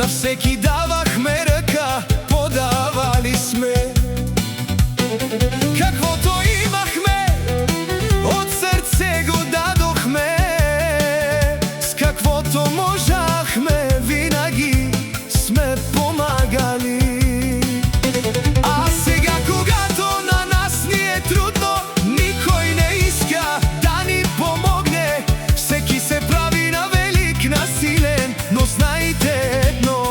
На всеки давахме ръка, подавали сме. Каквото имахме, от сърце го дадохме. С каквото можахме, винаги сме помагали. А сега, когато на нас ни е трудно, никой не иска да ни помогне. Всеки се прави на велик, на силен, но знайте едно: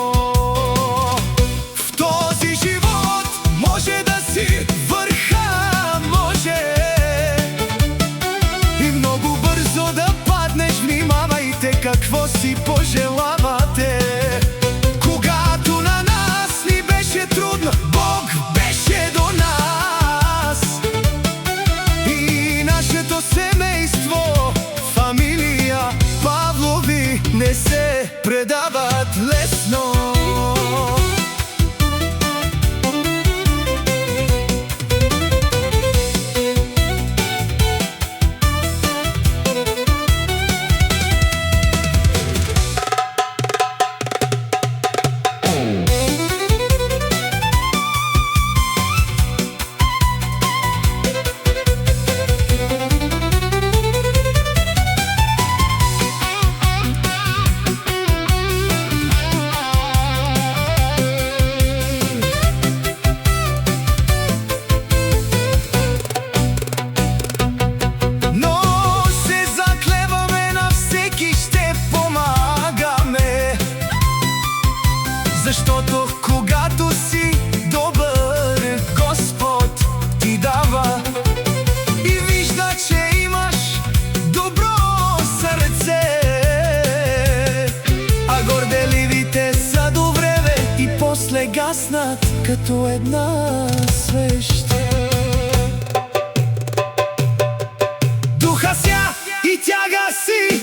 в този живот може да си върха, може и много бързо да паднеш. Внимавайте какво си пожелавате. Когато на нас ни беше трудно, Бог беше до нас. И нашето семейство, фамилия Павлови, не се предават лесно. Защото когато си добър, Господ ти дава и вижда, че имаш добро сърце. А горделивите са до време и после гаснат като една свещ. Духа ся и тя гаси,